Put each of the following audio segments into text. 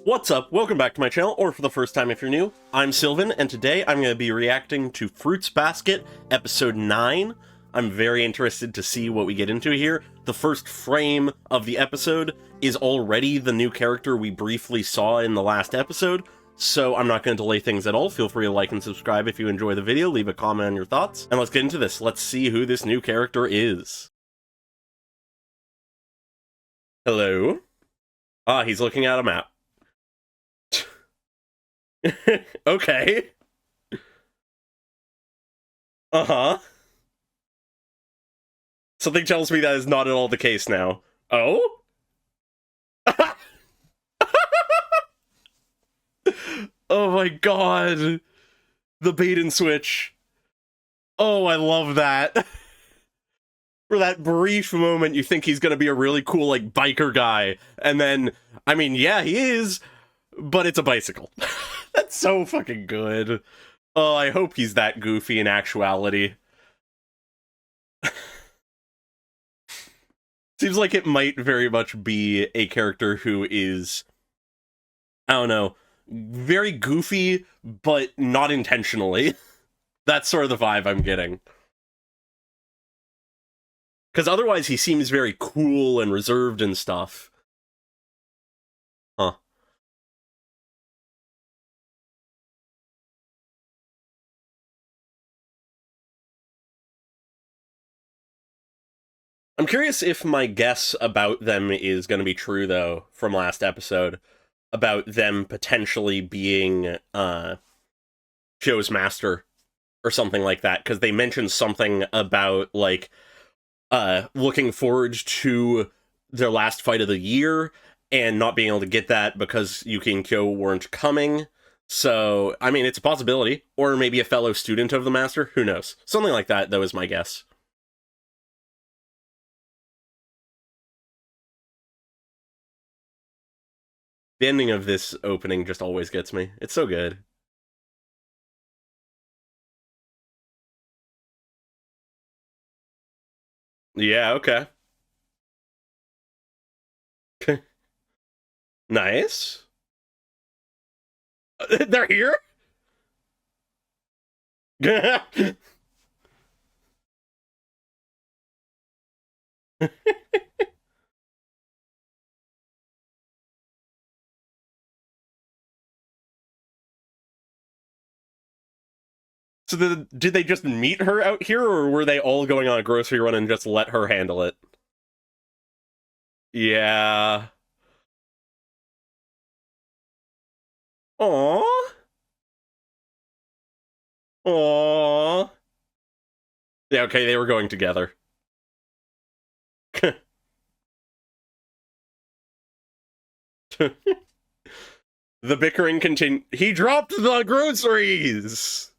What's up? Welcome back to my channel, or for the first time if you're new, I'm Sylvan, and today I'm going to be reacting to Fruits Basket, Episode 9. I'm very interested to see what we get into here. The first frame of the episode is already the new character we briefly saw in the last episode, so I'm not going to delay things at all. Feel free to like and subscribe if you enjoy the video, leave a comment on your thoughts, and let's get into this. Let's see who this new character is. Hello? Ah, he's looking at a map. Okay. Uh-huh. Something tells me that is not at all the case now. Oh? Oh my god. The bait and switch. Oh, I love that. For that brief moment, you think he's gonna be a really cool, like, biker guy. And then, I mean, yeah, he is, but it's a bicycle. That's so fucking good. Oh, I hope he's that goofy in actuality. Seems like it might very much be a character who is, I don't know, very goofy, but not intentionally. That's sort of the vibe I'm getting. Because otherwise he seems very cool and reserved and stuff. Huh. I'm curious if my guess about them is going to be true, though, from last episode. About them potentially being, Joe's master or something like that. Because they mentioned something about, like, looking forward to their last fight of the year and not being able to get that because Yuki and Kyo weren't coming. So, I mean, it's a possibility. Or maybe a fellow student of the master. Who knows? Something like that, though, is my guess. The ending of this opening just always gets me. It's so good. Yeah, okay. Nice. They're here? So did they just meet her out here, or were they all going on a grocery run and just let her handle it? Yeah. Aww. Aww. Yeah, okay, they were going together. The bickering continued. He dropped the groceries!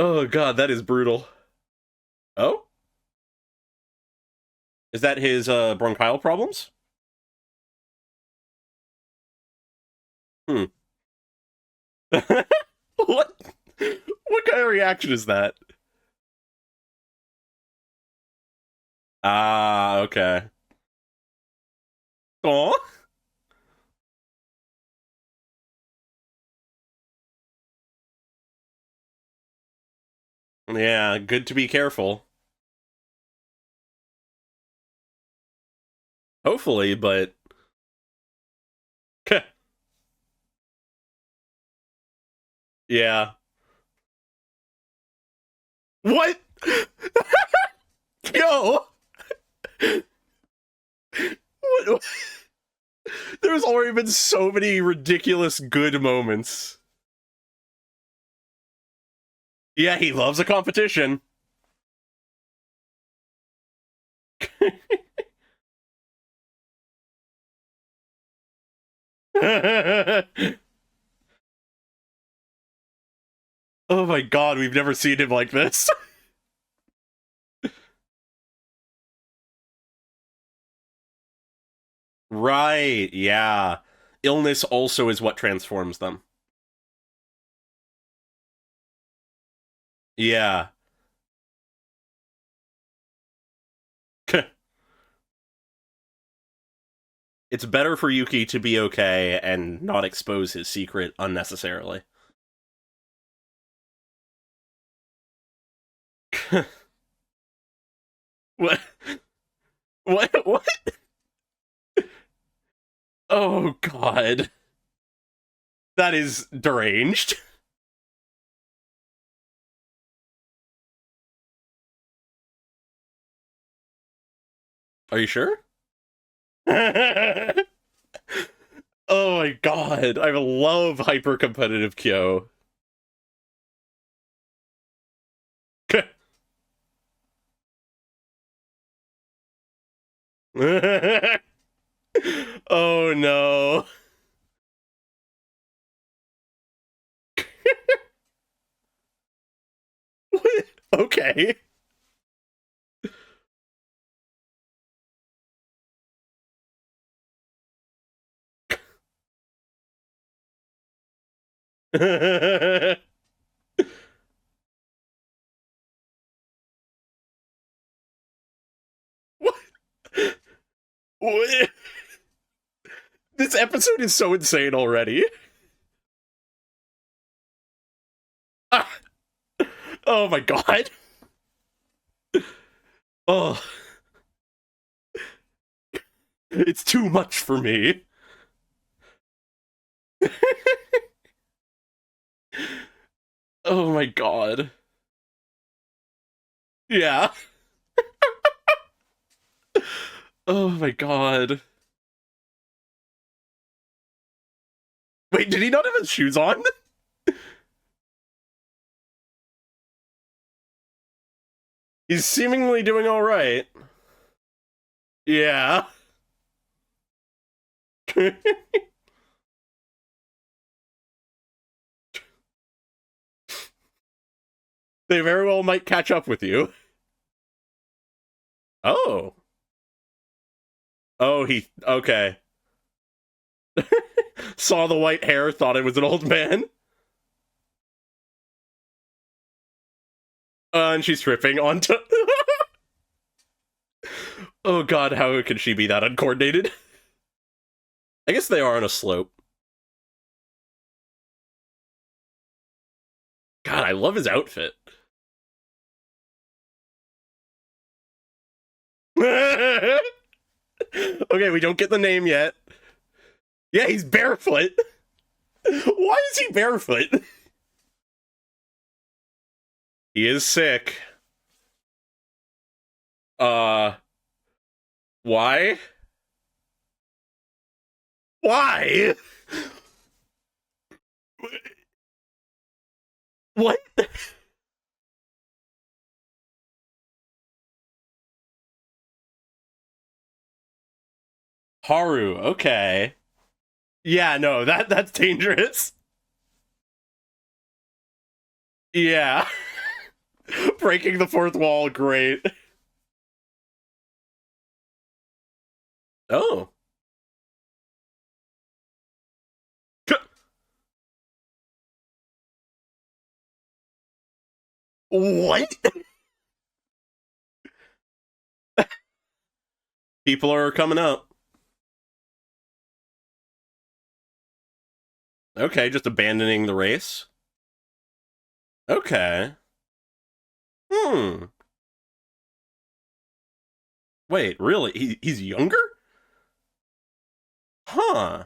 Oh god, that is brutal. Oh? Is that his bronchial problems? Hmm. What? What kind of reaction is that? Ah, okay. Aw. Yeah, good to be careful. Hopefully, but... Yeah. What? Yo! What? There's already been so many ridiculous good moments. Yeah, he loves a competition. Oh my god, we've never seen him like this. Right, yeah. Illness also is what transforms them. Yeah. It's better for Yuki to be okay and not expose his secret unnecessarily. What? What? Oh, God. That is deranged. Are you sure? Oh my god, I love hyper competitive Kyo. Oh no. Okay. What? This episode is so insane already. Ah, oh my god. Oh, it's too much for me. Oh my god. Yeah. Oh my god. Wait, did he not have his shoes on? He's seemingly doing alright. Yeah. They very well might catch up with you. Oh. Oh, he. Okay. Saw the white hair, thought it was an old man. And she's tripping onto. Oh god, how can she be that uncoordinated? I guess they are on a slope. God, I love his outfit. Okay, we don't get the name yet. Yeah, he's barefoot. Why is he barefoot? He is sick. Uh, why? Why? What? Haru, okay. Yeah, no, that's dangerous. Yeah. Breaking the fourth wall, great. Oh. What? People are coming up. Okay, just abandoning the race. Okay. Hmm. Wait, really? He's younger? Huh.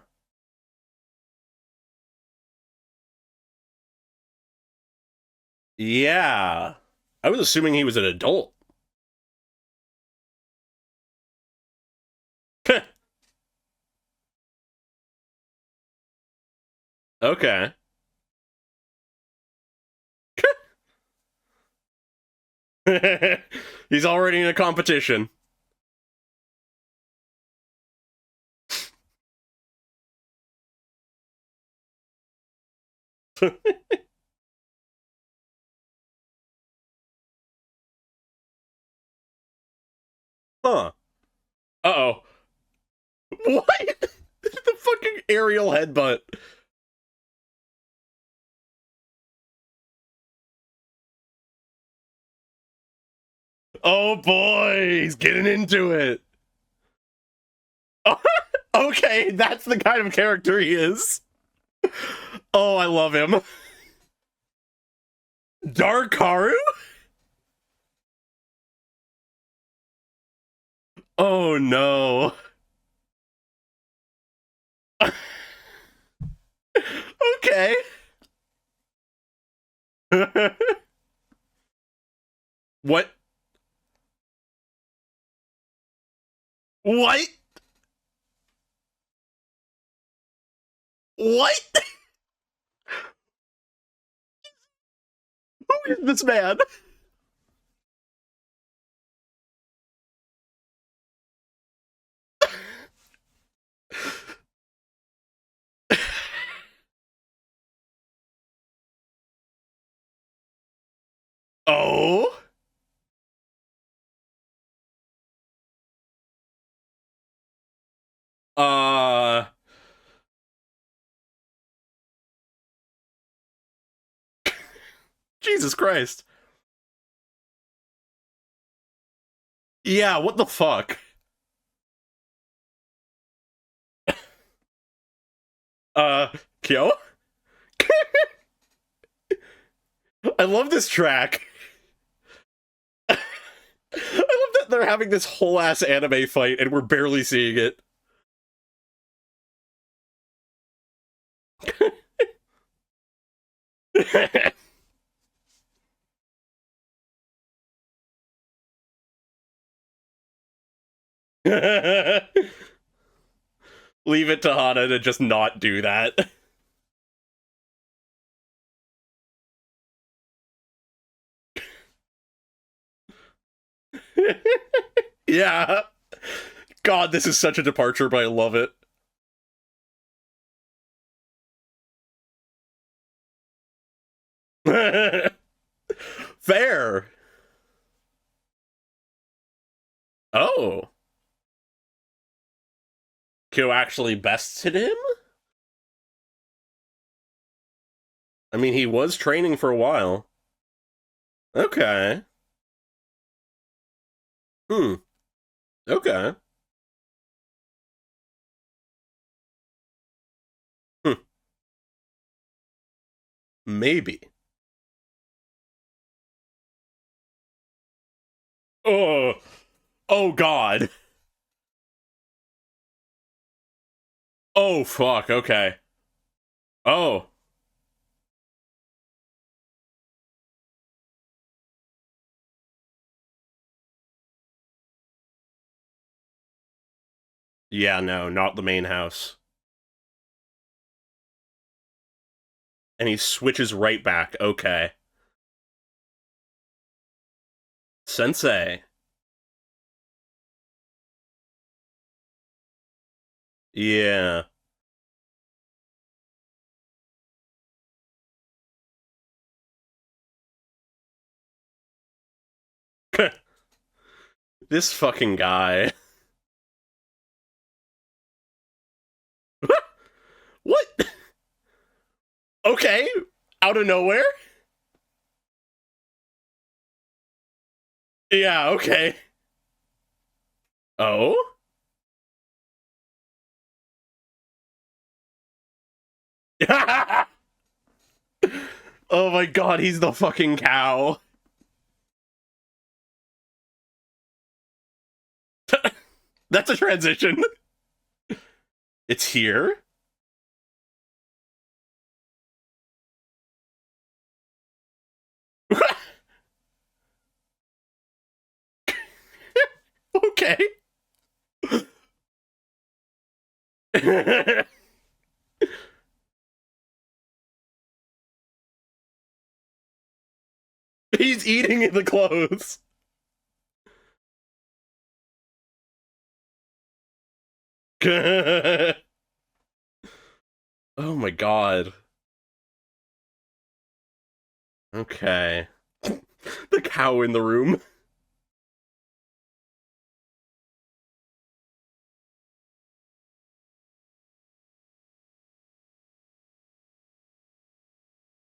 Yeah. I was assuming he was an adult. Okay. He's already in a competition. Huh. Uh-oh. What? The fucking aerial headbutt. Oh boy, he's getting into it. Oh, Okay, that's the kind of character he is. Oh, I love him. Darkaru? Oh no. Okay. What? What? What? Who is this man? Oh? Uh, Jesus Christ. Yeah, what the fuck? Uh, Kyo? I love this track. I love that they're having this whole ass anime fight and we're barely seeing it. Leave it to Hana to just not do that. Yeah. God, this is such a departure, but I love it. Fair. Oh. Kyo actually bested him? I mean, he was training for a while. Okay. Hmm. Okay. Hmm. Maybe. Oh. Oh, God. Oh, fuck. Okay. Oh. Yeah, no, not the main house. And he switches right back. Okay. Sensei. Yeah. This fucking guy. What? Okay. Out of nowhere? Yeah, okay. Oh? Oh my god, he's the fucking cow. That's a transition. It's here? Okay. He's eating the clothes. Oh my god. Okay. The cow in the room.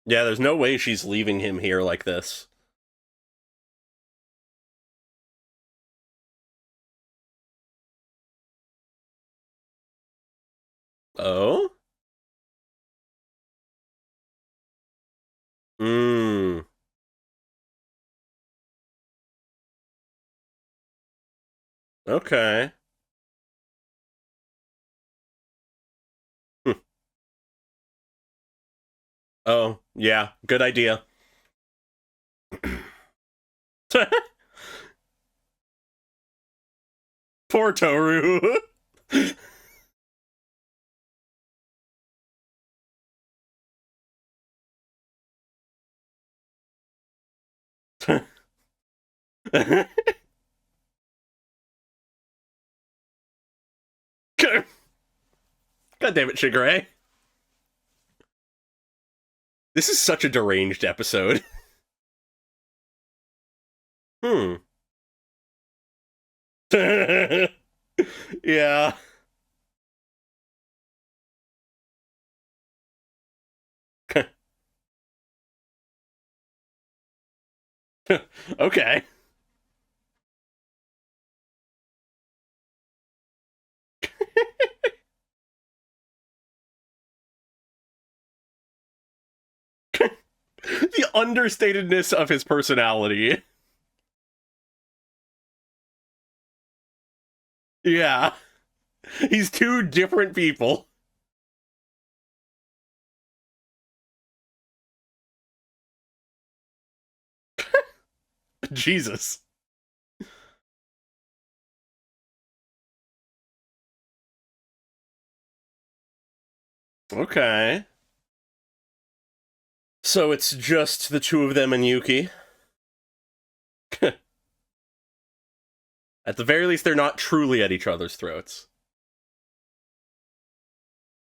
Yeah, there's no way she's leaving him here like this. Oh? Mmm. Okay. Hm. Oh, yeah. Good idea. Poor Toru. God damn it, Shigure. This is such a deranged episode. Hmm. Yeah. Okay. The understatedness of his personality. Yeah. He's two different people. Jesus. Okay. So it's just the two of them and Yuki. At the very least, they're not truly at each other's throats.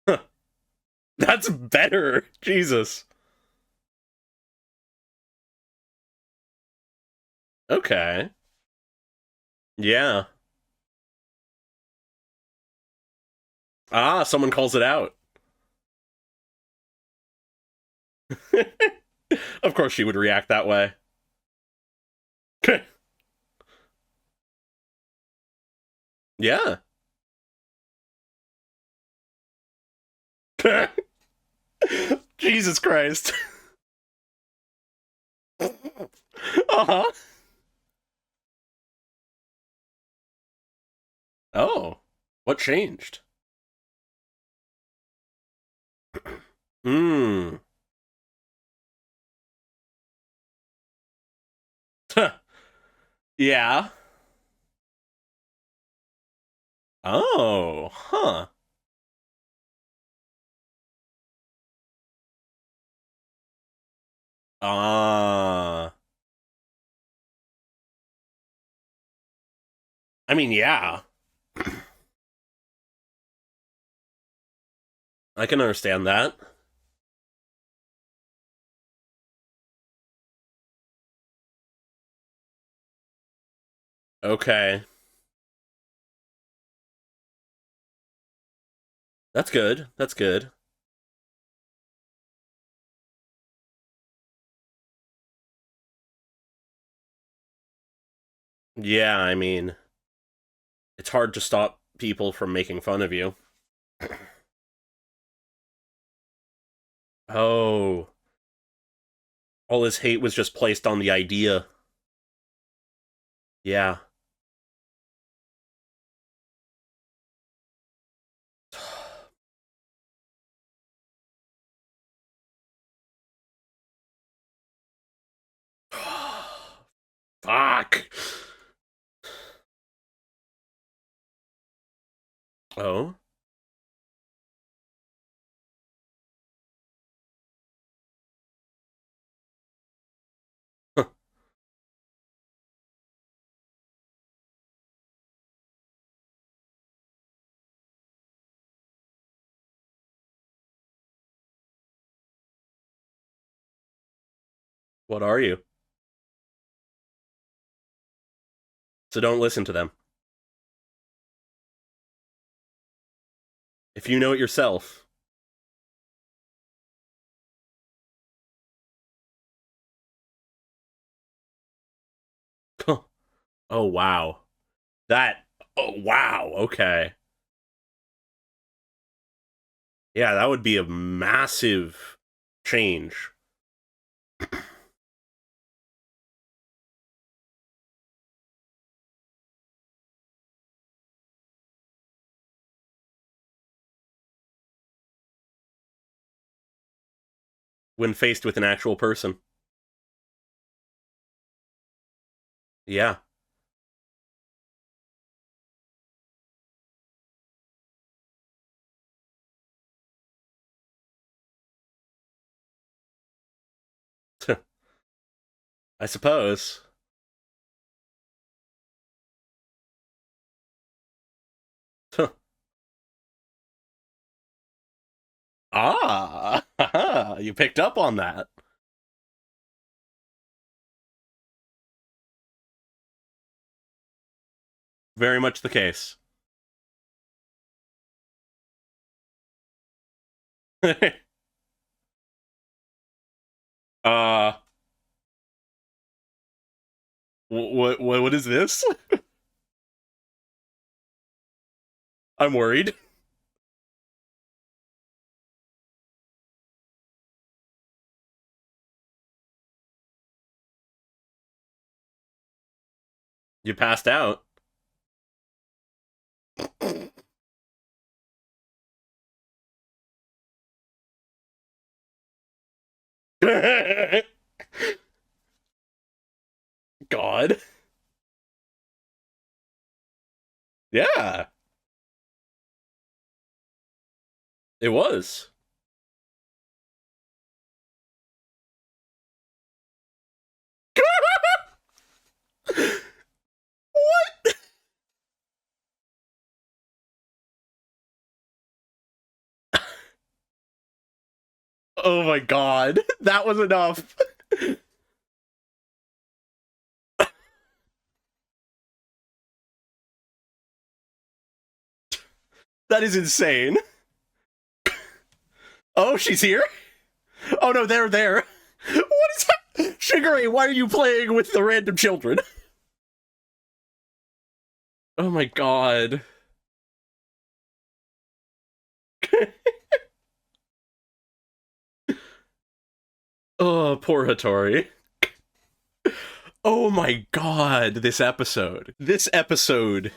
Huh. That's better. Jesus. Okay. Yeah. Ah, someone calls it out. Of course she would react that way. Yeah. Jesus Christ. Uh-huh. Oh. What changed? Hmm. Yeah. Oh. Huh. Ah. I mean, yeah. I can understand that. Okay. That's good. That's good. Yeah, I mean, it's hard to stop people from making fun of you. Oh. All his hate was just placed on the idea. Yeah. Fuck. Oh? Huh. What are you? So don't listen to them. If you know it yourself. Oh, wow. That. Oh, wow. Okay. Yeah, that would be a massive change. When faced with an actual person. Yeah. I suppose. Ah, you picked up on that. Very much the case. uh, what is this? I'm worried. You passed out. God. Yeah, it was. What? Oh my god. That was enough. That is insane. Oh, she's here? Oh no, they're there. What is that? Shigure, why are you playing with the random children? Oh my god. Oh, poor Hattori. Oh my god, this episode. This episode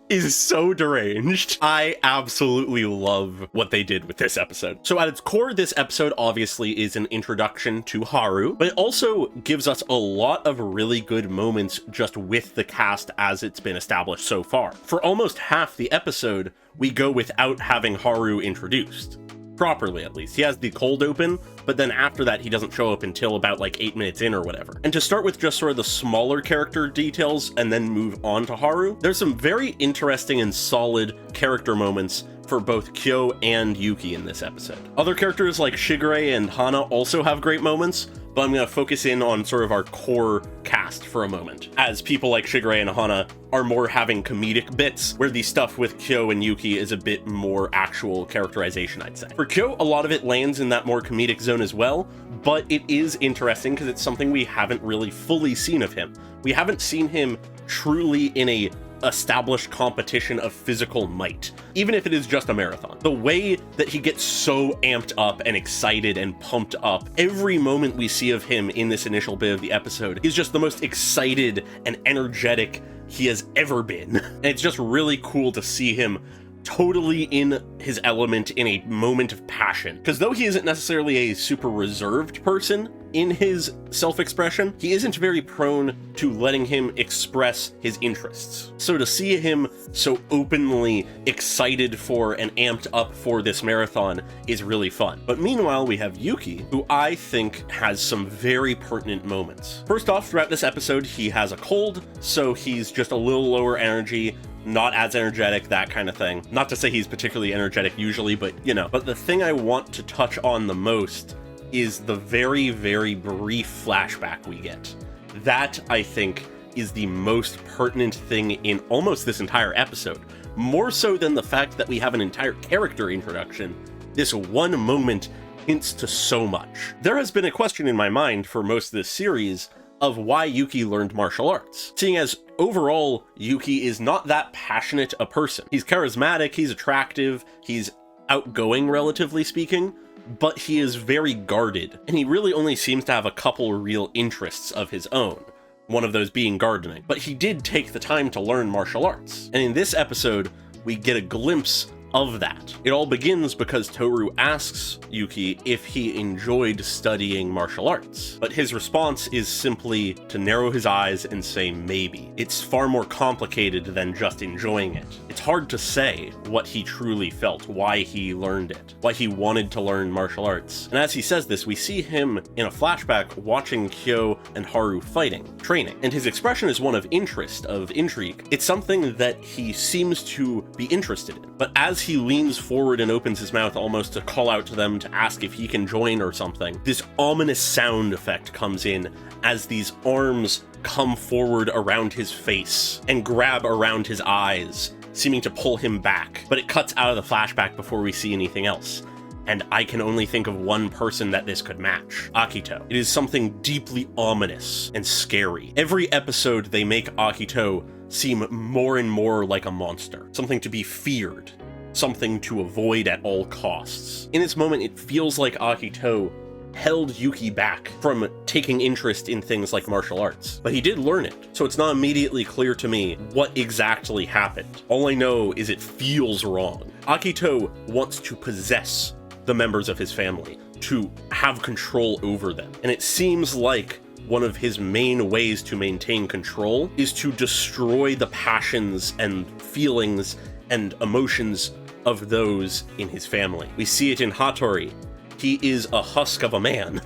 is so deranged. I absolutely love what they did with this episode. So at its core, this episode obviously is an introduction to Haru, but it also gives us a lot of really good moments just with the cast as it's been established so far. For almost half the episode, we go without having Haru introduced. Properly, at least. He has the cold open, but then after that, he doesn't show up until about like 8 minutes in or whatever. And to start with just sort of the smaller character details and then move on to Haru, there's some very interesting and solid character moments for both Kyo and Yuki in this episode. Other characters like Shigure and Hana also have great moments, but I'm going to focus in on sort of our core cast for a moment, as people like Shigure and Hana are more having comedic bits, where the stuff with Kyo and Yuki is a bit more actual characterization, I'd say. For Kyo, a lot of it lands in that more comedic zone as well, but it is interesting because it's something we haven't really fully seen of him. We haven't seen him truly in a established competition of physical might, even if it is just a marathon. The way that he gets so amped up and excited and pumped up, every moment we see of him in this initial bit of the episode is just the most excited and energetic he has ever been. And it's just really cool to see him totally in his element in a moment of passion. Because though he isn't necessarily a super reserved person in his self-expression, he isn't very prone to letting him express his interests. So to see him so openly excited for and amped up for this marathon is really fun. But meanwhile, we have Yuki, who I think has some very pertinent moments. First off, throughout this episode, he has a cold, so he's just a little lower energy, not as energetic, that kind of thing. Not to say he's particularly energetic usually, but you know. But the thing I want to touch on the most is the very, very brief flashback we get. That, I think, is the most pertinent thing in almost this entire episode. More so than the fact that we have an entire character introduction, this one moment hints to so much. There has been a question in my mind for most of this series of why Yuki learned martial arts, seeing as overall Yuki is not that passionate a person. He's charismatic, he's attractive, he's outgoing, relatively speaking, but he is very guarded, and he really only seems to have a couple real interests of his own, one of those being gardening. But he did take the time to learn martial arts, and in this episode, we get a glimpse of that. It all begins because Toru asks Yuki if he enjoyed studying martial arts, but his response is simply to narrow his eyes and say maybe. It's far more complicated than just enjoying it. It's hard to say what he truly felt, why he learned it, why he wanted to learn martial arts. And as he says this, we see him in a flashback watching Kyo and Haru fighting, training, and his expression is one of interest, of intrigue. It's something that he seems to be interested in, but as he leans forward and opens his mouth almost to call out to them to ask if he can join or something, this ominous sound effect comes in as these arms come forward around his face and grab around his eyes, seeming to pull him back. But it cuts out of the flashback before we see anything else. And I can only think of one person that this could match: Akito. It is something deeply ominous and scary. Every episode they make Akito seem more and more like a monster, something to be feared, something to avoid at all costs. In this moment, it feels like Akito held Yuki back from taking interest in things like martial arts, but he did learn it, so it's not immediately clear to me what exactly happened. All I know is it feels wrong. Akito wants to possess the members of his family, to have control over them, and it seems like one of his main ways to maintain control is to destroy the passions and feelings and emotions of those in his family. We see it in Hattori. He is a husk of a man,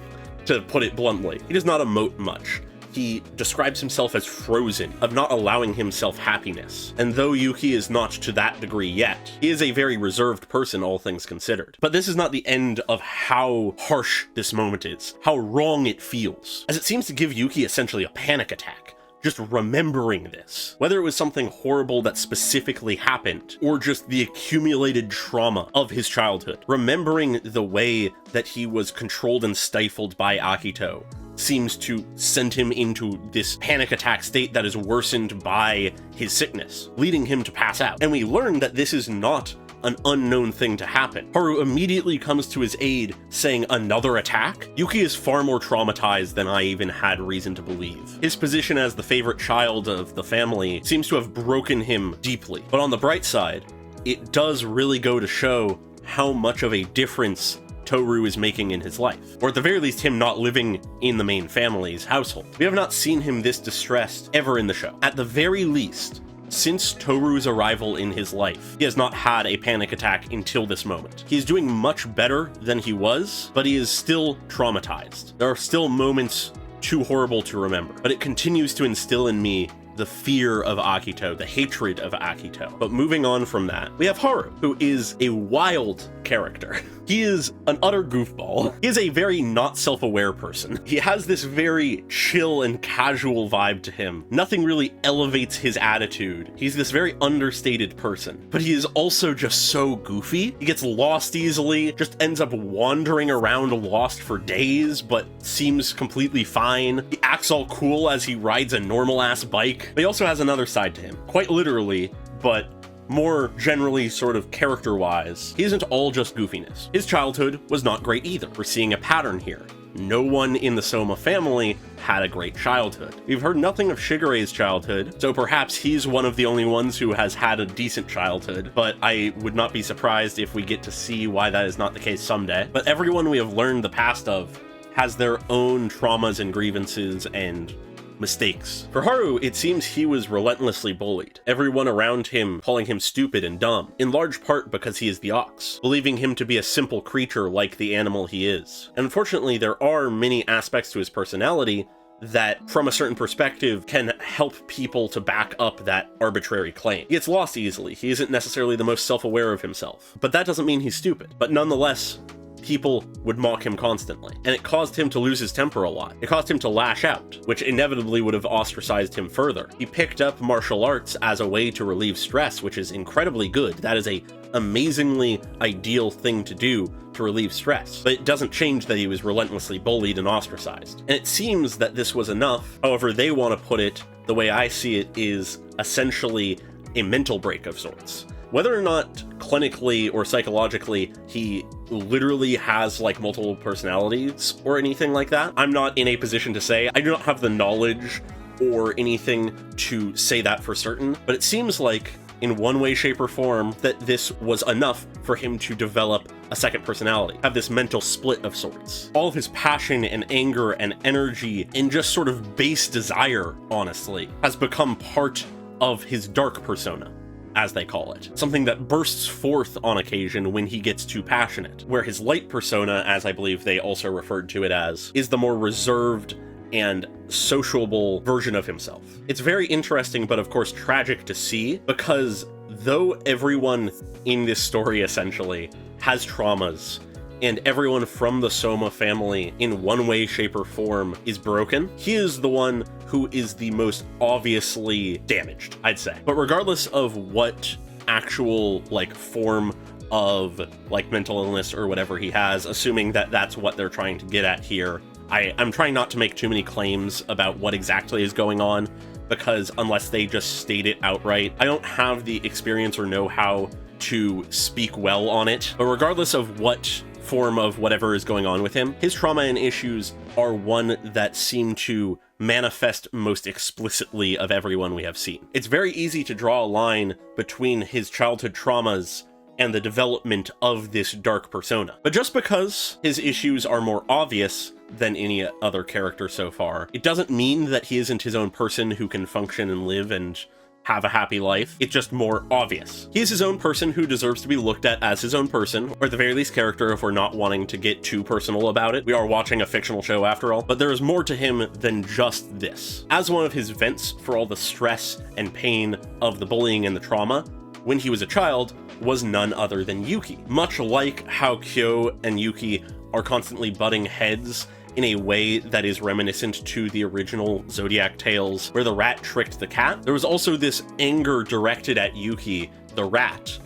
to put it bluntly. He does not emote much. He describes himself as frozen, of not allowing himself happiness. And though Yuki is not to that degree yet, he is a very reserved person, all things considered. But this is not the end of how harsh this moment is, how wrong it feels, as it seems to give Yuki essentially a panic attack. Just remembering this, whether it was something horrible that specifically happened, or just the accumulated trauma of his childhood. Remembering the way that he was controlled and stifled by Akito seems to send him into this panic attack state that is worsened by his sickness, leading him to pass out. And we learn that this is not an unknown thing to happen. Haru immediately comes to his aid, saying another attack? Yuki is far more traumatized than I even had reason to believe. His position as the favorite child of the family seems to have broken him deeply. But on the bright side, it does really go to show how much of a difference Toru is making in his life, or at the very least him not living in the main family's household. We have not seen him this distressed ever in the show. At the very least, since Toru's arrival in his life, he has not had a panic attack until this moment. He is doing much better than he was, but he is still traumatized. There are still moments too horrible to remember, but it continues to instill in me the fear of Akito, the hatred of Akito. But moving on from that, we have Haru, who is a wild character. He is an utter goofball. He is a very not self-aware person. He has this very chill and casual vibe to him. Nothing really elevates his attitude. He's this very understated person, but he is also just so goofy. He gets lost easily, just ends up wandering around lost for days, but seems completely fine. He acts all cool as he rides a normal-ass bike. But he also has another side to him, quite literally, but more generally sort of character-wise. He isn't all just goofiness. His childhood was not great either. We're seeing a pattern here. No one in the Soma family had a great childhood. We've heard nothing of Shigere's childhood, so perhaps he's one of the only ones who has had a decent childhood, but I would not be surprised if we get to see why that is not the case someday. But everyone we have learned the past of has their own traumas and grievances and mistakes. For Haru, it seems he was relentlessly bullied, everyone around him calling him stupid and dumb, in large part because he is the ox, believing him to be a simple creature like the animal he is. And unfortunately, there are many aspects to his personality that, from a certain perspective, can help people to back up that arbitrary claim. He gets lost easily. He isn't necessarily the most self-aware of himself, but that doesn't mean he's stupid. But nonetheless, people would mock him constantly, and it caused him to lose his temper a lot. It caused him to lash out, which inevitably would have ostracized him further. He picked up martial arts as a way to relieve stress, which is incredibly good. That is a amazingly ideal thing to do to relieve stress, but it doesn't change that he was relentlessly bullied and ostracized. And it seems that this was enough. However they want to put it, the way I see it, is essentially a mental break of sorts. Whether or not clinically or psychologically he literally has like multiple personalities or anything like that. I'm not in a position to say. I do not have the knowledge or anything to say that for certain, but it seems like in one way, shape, or form that this was enough for him to develop a second personality, have this mental split of sorts. All of his passion and anger and energy and just sort of base desire, honestly, has become part of his dark persona, as they call it. Something that bursts forth on occasion when he gets too passionate, where his light persona, as I believe they also referred to it as, is the more reserved and sociable version of himself. It's very interesting, but of course tragic to see, because though everyone in this story essentially has traumas, and everyone from the Soma family in one way, shape, or form is broken, he is the one who is the most obviously damaged, I'd say. But regardless of what actual like form of like mental illness or whatever he has, assuming that that's what they're trying to get at here, I'm trying not to make too many claims about what exactly is going on, because unless they just state it outright, I don't have the experience or know-how to speak well on it. But regardless of what form of whatever is going on with him, his trauma and issues are one that seem to manifest most explicitly of everyone we have seen. It's very easy to draw a line between his childhood traumas and the development of this dark persona. But just because his issues are more obvious than any other character so far, it doesn't mean that he isn't his own person who can function and live and have a happy life. It's just more obvious. He is his own person who deserves to be looked at as his own person, or at the very least character if we're not wanting to get too personal about it. We are watching a fictional show after all, but there is more to him than just this. As one of his vents for all the stress and pain of the bullying and the trauma, when he was a child, was none other than Yuki. Much like how Kyo and Yuki are constantly butting heads in a way that is reminiscent to the original Zodiac Tales, where the rat tricked the cat, there was also this anger directed at Yuki, the rat,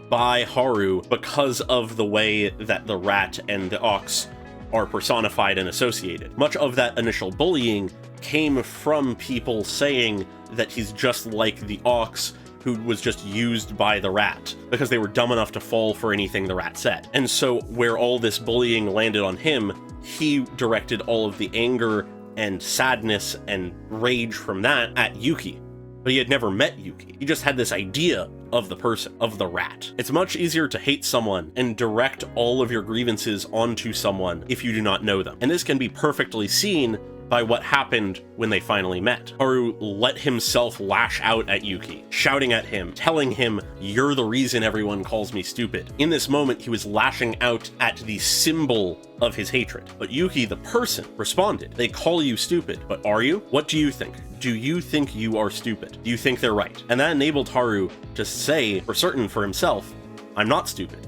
by Haru because of the way that the rat and the ox are personified and associated. Much of that initial bullying came from people saying that he's just like the ox who was just used by the rat, because they were dumb enough to fall for anything the rat said. And so where all this bullying landed on him, he directed all of the anger and sadness and rage from that at Yuki. But he had never met Yuki. He just had this idea of the person, of the rat. It's much easier to hate someone and direct all of your grievances onto someone if you do not know them. And this can be perfectly seen by what happened when they finally met. Haru let himself lash out at Yuki, shouting at him, telling him, "You're the reason everyone calls me stupid." In this moment, he was lashing out at the symbol of his hatred. But Yuki, the person, responded, "They call you stupid, but are you? What do you think? Do you think you are stupid? Do you think they're right?" And that enabled Haru to say for certain for himself, "I'm not stupid.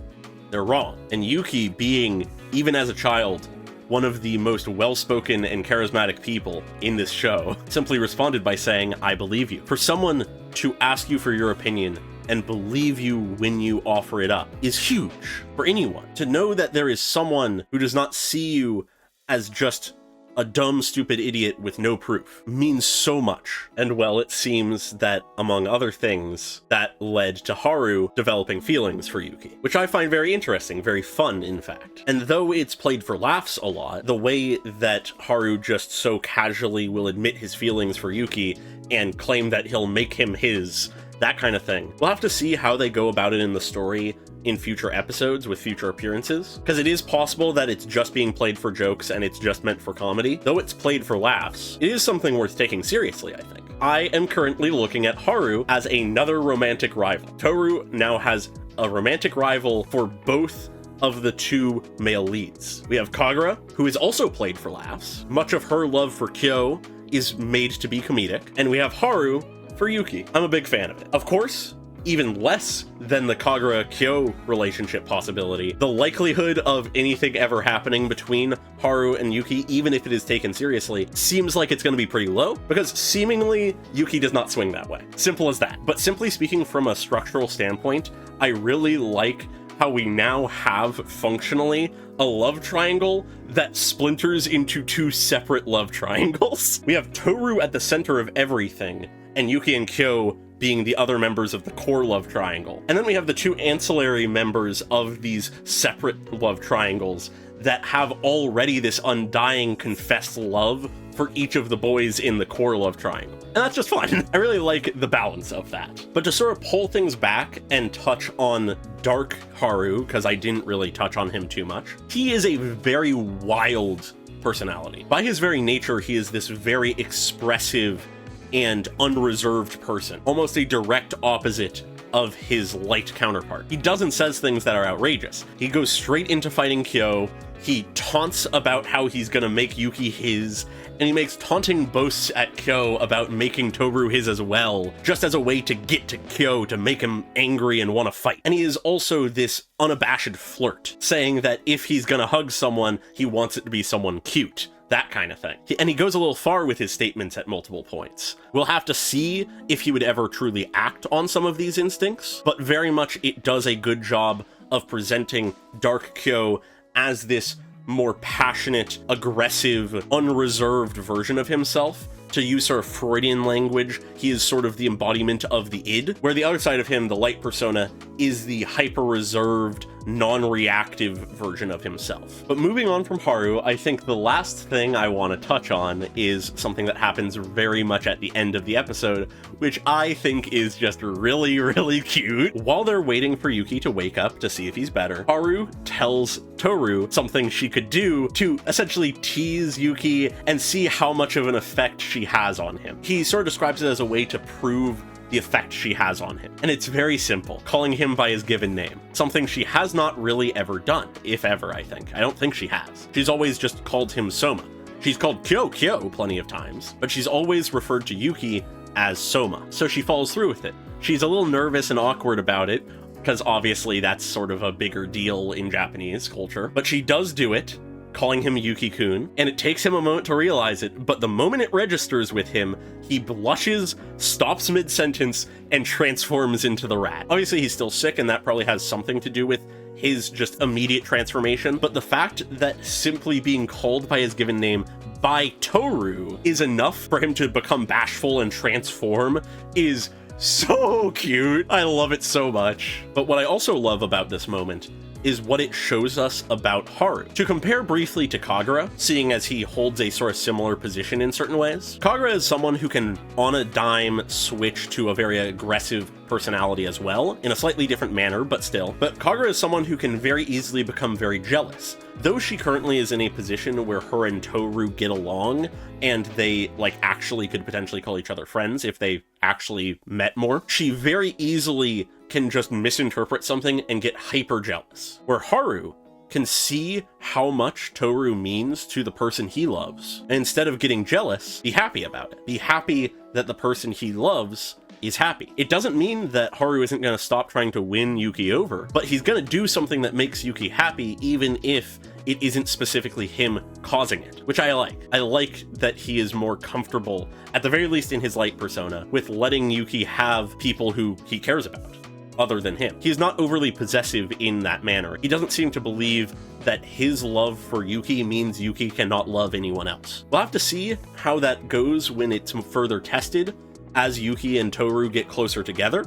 They're wrong." And Yuki, being, even as a child, one of the most well-spoken and charismatic people in this show, simply responded by saying, "I believe you." For someone to ask you for your opinion and believe you when you offer it up is huge for anyone. To know that there is someone who does not see you as just a dumb, stupid idiot with no proof means so much. And well, it seems that, among other things, that led to Haru developing feelings for Yuki, which I find very interesting, very fun, in fact. And though it's played for laughs a lot, the way that Haru just so casually will admit his feelings for Yuki and claim that he'll make him his, that kind of thing. We'll have to see how they go about it in the story in future episodes with future appearances, because it is possible that it's just being played for jokes and it's just meant for comedy. Though it's played for laughs, it is something worth taking seriously, I think. I am currently looking at Haru as another romantic rival. Toru now has a romantic rival for both of the two male leads. We have Kagura, who is also played for laughs. Much of her love for Kyo is made to be comedic. And we have Haru for Yuki. I'm a big fan of it. Of course, even less than the Kagura-Kyo relationship possibility, the likelihood of anything ever happening between Haru and Yuki, even if it is taken seriously, seems like it's going to be pretty low, because seemingly Yuki does not swing that way. Simple as that. But simply speaking from a structural standpoint, I really like how we now have, functionally, a love triangle that splinters into two separate love triangles. We have Toru at the center of everything, and Yuki and Kyo being the other members of the core love triangle. And then we have the two ancillary members of these separate love triangles that have already this undying confessed love for each of the boys in the core love triangle. And that's just fun. I really like the balance of that. But to sort of pull things back and touch on Dark Haru, because I didn't really touch on him too much, he is a very wild personality. By his very nature, he is this very expressive and unreserved person, almost a direct opposite of his light counterpart. He doesn't says things that are outrageous. He goes straight into fighting Kyo. He taunts about how he's gonna make Yuki his, and he makes taunting boasts at Kyo about making Toru his as well, just as a way to get to Kyo to make him angry and want to fight. And he is also this unabashed flirt, saying that if he's gonna hug someone, he wants it to be someone cute. That kind of thing. And he goes a little far with his statements at multiple points. We'll have to see if he would ever truly act on some of these instincts, but very much it does a good job of presenting Dark Kyo as this more passionate, aggressive, unreserved version of himself. To use sort of Freudian language, he is sort of the embodiment of the id, where the other side of him, the light persona, is the hyper-reserved, non-reactive version of himself. But moving on from Haru, I think the last thing I want to touch on is something that happens very much at the end of the episode, which I think is just really, really cute. While they're waiting for Yuki to wake up to see if he's better, Haru tells Toru something she could do to essentially tease Yuki and see how much of an effect she has on him. He sort of describes it as a way to prove the effect she has on him. And it's very simple, calling him by his given name. Something she has not really ever done, if ever, I think. I don't think she has. She's always just called him Soma. She's called Kyo plenty of times, but she's always referred to Yuki as Soma, so she follows through with it. She's a little nervous and awkward about it, because obviously that's sort of a bigger deal in Japanese culture, but she does do it, calling him Yuki-kun, and it takes him a moment to realize it, but the moment it registers with him, he blushes, stops mid-sentence, and transforms into the rat. Obviously, he's still sick, and that probably has something to do with his just immediate transformation, but the fact that simply being called by his given name by Toru is enough for him to become bashful and transform is so cute. I love it so much. But what I also love about this moment is what it shows us about Haru. To compare briefly to Kagura, seeing as he holds a sort of similar position in certain ways, Kagura is someone who can, on a dime, switch to a very aggressive personality as well, in a slightly different manner, but still. But Kagura is someone who can very easily become very jealous. Though she currently is in a position where her and Toru get along, and they, actually could potentially call each other friends if they actually met more, she very easily can just misinterpret something and get hyper jealous. Where Haru can see how much Toru means to the person he loves, and instead of getting jealous, be happy about it. Be happy that the person he loves is happy. It doesn't mean that Haru isn't going to stop trying to win Yuki over, but he's going to do something that makes Yuki happy even if it isn't specifically him causing it, which I like. I like that he is more comfortable, at the very least in his light persona, with letting Yuki have people who he cares about, other than him. He's not overly possessive in that manner. He doesn't seem to believe that his love for Yuki means Yuki cannot love anyone else. We'll have to see how that goes when it's further tested as Yuki and Toru get closer together,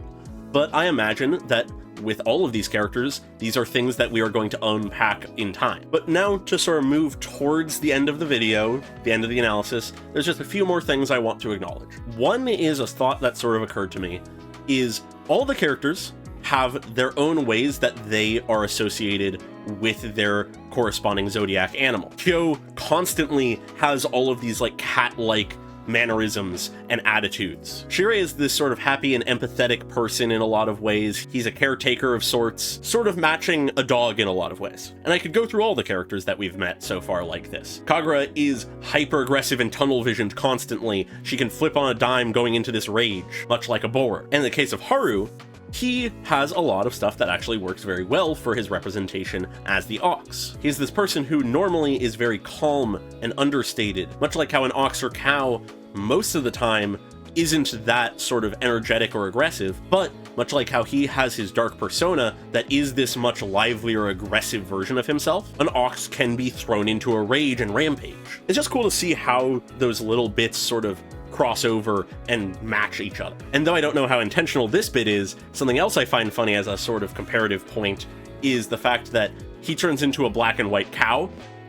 but I imagine that with all of these characters, these are things that we are going to unpack in time. But now to sort of move towards the end of the video, the end of the analysis, there's just a few more things I want to acknowledge. One is a thought that sort of occurred to me, is all the characters have their own ways that they are associated with their corresponding zodiac animal. Kyo constantly has all of these cat-like mannerisms and attitudes. Shirei is this sort of happy and empathetic person in a lot of ways. He's a caretaker of sorts, sort of matching a dog in a lot of ways. And I could go through all the characters that we've met so far like this. Kagura is hyper-aggressive and tunnel-visioned constantly. She can flip on a dime going into this rage, much like a boar. And in the case of Haru, he has a lot of stuff that actually works very well for his representation as the ox. He's this person who normally is very calm and understated, much like how an ox or cow most of the time isn't that sort of energetic or aggressive, but much like how he has his dark persona that is this much livelier, aggressive version of himself, an ox can be thrown into a rage and rampage. It's just cool to see how those little bits sort of cross over and match each other. And though I don't know how intentional this bit is, something else I find funny as a sort of comparative point is the fact that he turns into a black and white cow,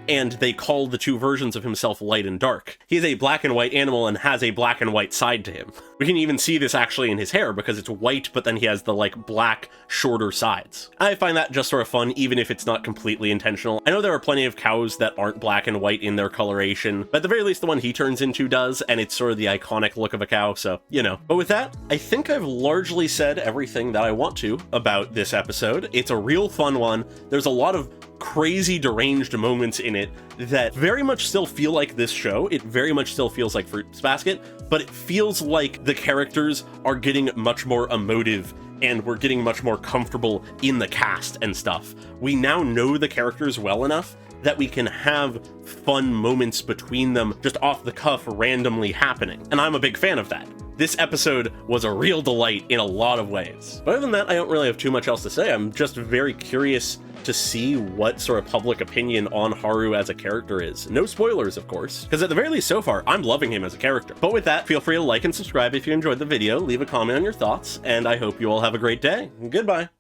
and they call the two versions of himself light and dark. He's a black and white animal and has a black and white side to him. We can even see this actually in his hair because it's white, but then he has the like black, shorter sides. I find that just sort of fun, even if it's not completely intentional. I know there are plenty of cows that aren't black and white in their coloration, but at the very least the one he turns into does, and it's sort of the iconic look of a cow, so, you know. But with that, I think I've largely said everything that I want to about this episode. It's a real fun one. There's a lot of crazy deranged moments in it that very much still feel like this show. It very much still feels like Fruits Basket, but it feels like the characters are getting much more emotive and we're getting much more comfortable in the cast and stuff. We now know the characters well enough that we can have fun moments between them just off the cuff randomly happening. And I'm a big fan of that. This episode was a real delight in a lot of ways. But other than that, I don't really have too much else to say. I'm just very curious to see what sort of public opinion on Haru as a character is. No spoilers, of course, because at the very least so far, I'm loving him as a character. But with that, feel free to like and subscribe if you enjoyed the video, leave a comment on your thoughts, and I hope you all have a great day. Goodbye.